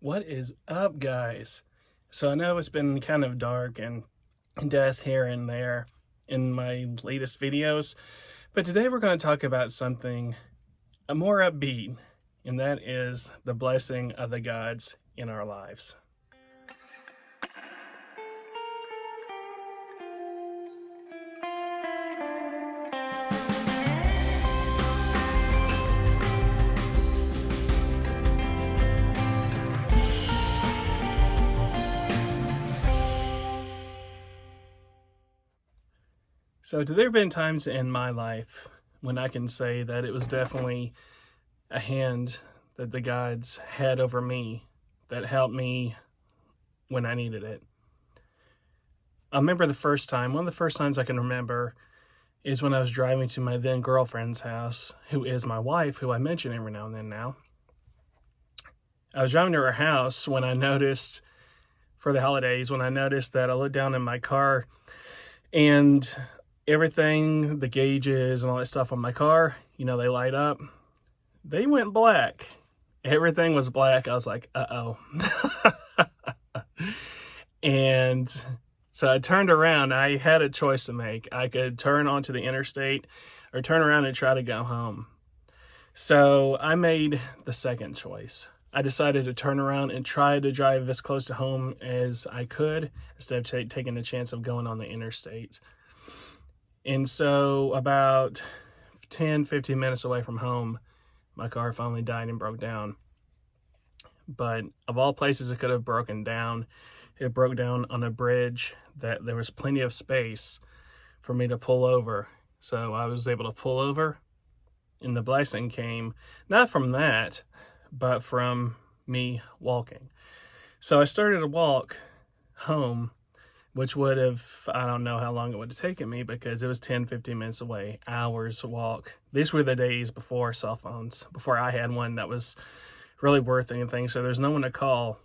What is up, guys? So I know it's been kind of dark and death here and there in my latest videos, but today we're going to talk about something more upbeat, and that is the blessing of the gods in our lives. So there have been times in my life when I can say that it was definitely a hand that the gods had over me that helped me when I needed it. I remember one of the first times I can remember is when I was driving to my then girlfriend's house, who is my wife, who I mention every now and then now. I was driving to her house when I noticed, for the holidays, when I noticed that I looked down in my car and everything, the gauges and all that stuff on my car, they light up. They went black. Everything was black. I was like, uh-oh. And so I turned around. I had a choice to make. I could turn onto the interstate or turn around and try to go home. So I made the second choice. I decided to turn around and try to drive as close to home as I could instead of taking the chance of going on the interstate. And so about 10, 15 minutes away from home, my car finally died and broke down. But of all places it could have broken down, it broke down on a bridge that there was plenty of space for me to pull over. So I was able to pull over, and the blessing came not from that, but from me walking. So I started to walk home, which would have, I don't know how long it would have taken me because it was 10, 15 minutes away, hours walk. These were the days before cell phones, before I had one that was really worth anything. So there's no one to call.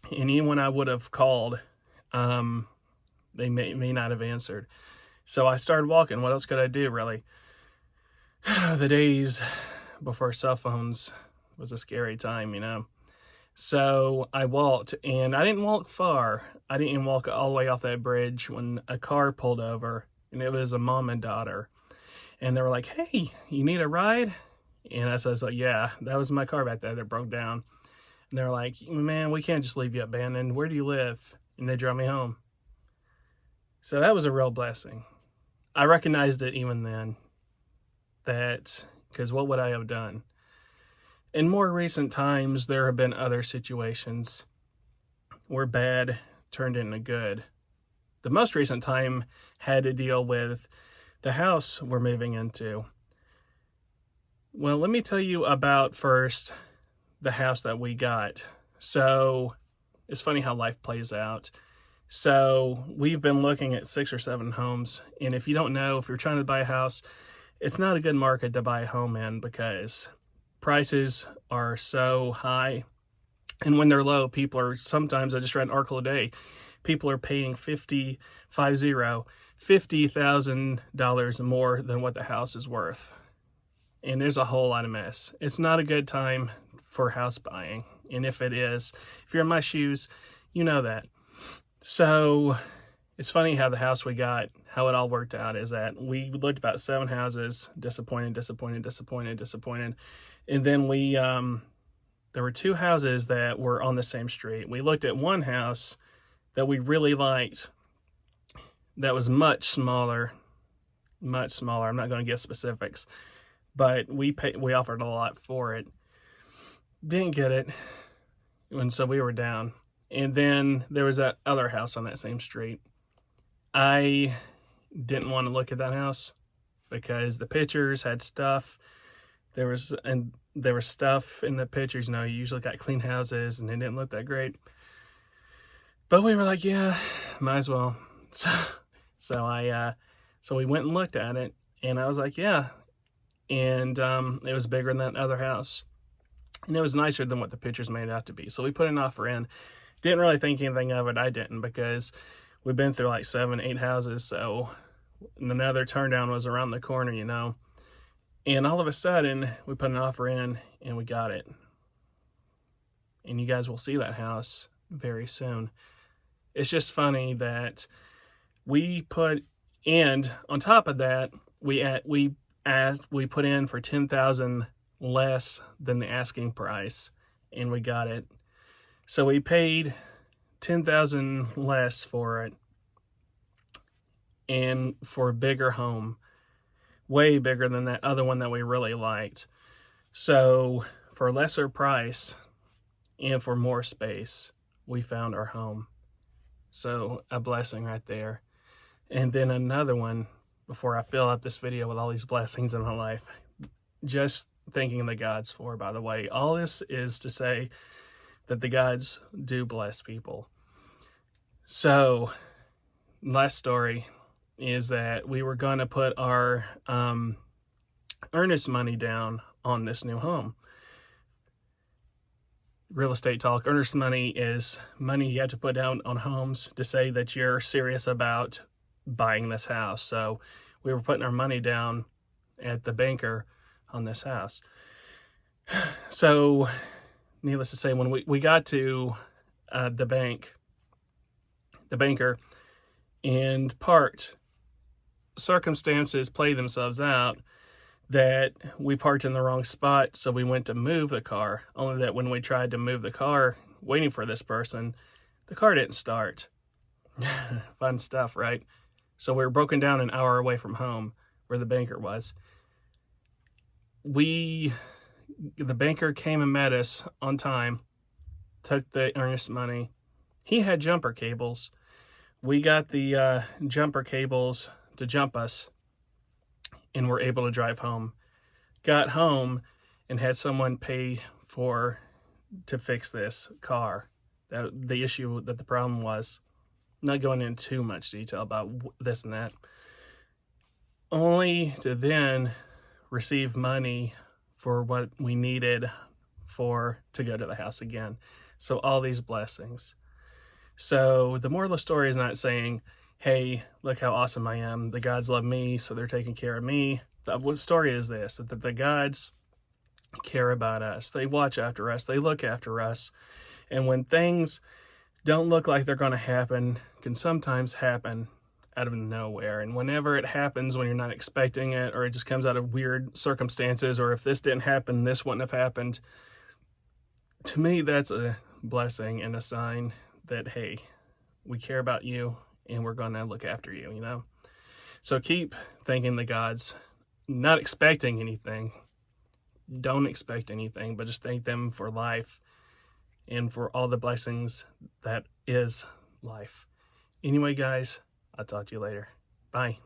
And anyone I would have called, they may not have answered. So I started walking. What else could I do, really? The days before cell phones was a scary time. So I walked, and I didn't walk far. I didn't even walk all the way off that bridge when a car pulled over, and it was a mom and daughter. And they were like, "Hey, you need a ride?" And I was like, "Yeah, that was my car back there that broke down." And they're like, "Man, we can't just leave you abandoned. Where do you live?" And they drove me home. So that was a real blessing. I recognized it even then, because what would I have done? In more recent times, there have been other situations where bad turned into good. The most recent time had to deal with the house we're moving into. Well, let me tell you about first the house that we got. So it's funny how life plays out. So we've been looking at 6 or 7 homes. And if you don't know, if you're trying to buy a house, it's not a good market to buy a home in because prices are so high, and when they're low, sometimes, I just read an article today, people are paying $50,000 more than what the house is worth, and there's a whole lot of mess. It's not a good time for house buying, and if it is, if you're in my shoes, you know that. So it's funny how the house we got, how it all worked out is that we looked about 7 houses, disappointed. And then there were 2 houses that were on the same street. We looked at one house that we really liked that was much smaller. I'm not going to give specifics, but we offered a lot for it. Didn't get it, and so we were down. And then there was that other house on that same street. I didn't want to look at that house because the pictures had stuff. There was stuff in the pictures. You usually got clean houses, and they didn't look that great. But we were like, yeah, might as well. So we went and looked at it, and I was like, yeah. And it was bigger than that other house, and it was nicer than what the pictures made it out to be. So we put an offer in. Didn't really think anything of it. I didn't, because we've been through like 7, 8 houses. So another turn down was around the corner, And all of a sudden, we put an offer in, and we got it. and you guys will see that house very soon. It's just funny that we put, and on top of that, we put in for $10,000 less than the asking price, and we got it. So we paid $10,000 less for it, and for a bigger home, way bigger than that other one that we really liked. So for a lesser price and for more space, we found our home. So a blessing right there. And then another one, before I fill up this video with all these blessings in my life, just thanking the gods for, by the way. All this is to say that the gods do bless people. So, last story is that we were going to put our earnest money down on this new home. Real estate talk, earnest money is money you have to put down on homes to say that you're serious about buying this house. So we were putting our money down at the banker on this house. So needless to say, when we got to the banker, and parked, circumstances played themselves out that we parked in the wrong spot, so we went to move the car. Only that when we tried to move the car, waiting for this person, the car didn't start. Fun stuff, right? So we were broken down an hour away from home, where the banker was. The banker came and met us on time, took the earnest money. He had jumper cables. We got the jumper cables to jump us, and were able to drive home. Got home and had someone pay to fix this car. The issue that the problem was, not going into too much detail about this and that, only to then receive money for what we needed to go to the house again. So all these blessings. So the moral of the story is not saying, hey, look how awesome I am. The gods love me, so they're taking care of me. The story is this, that the gods care about us. They watch after us. They look after us. And when things don't look like they're going to happen, can sometimes happen out of nowhere. And whenever it happens, when you're not expecting it, or it just comes out of weird circumstances, or if this didn't happen, this wouldn't have happened, to me, that's a blessing and a sign that, hey, we care about you, and we're going to look after you, you know? So keep thanking the gods, not expecting anything. Don't expect anything, but just thank them for life and for all the blessings that is life. Anyway, guys, I'll talk to you later. Bye.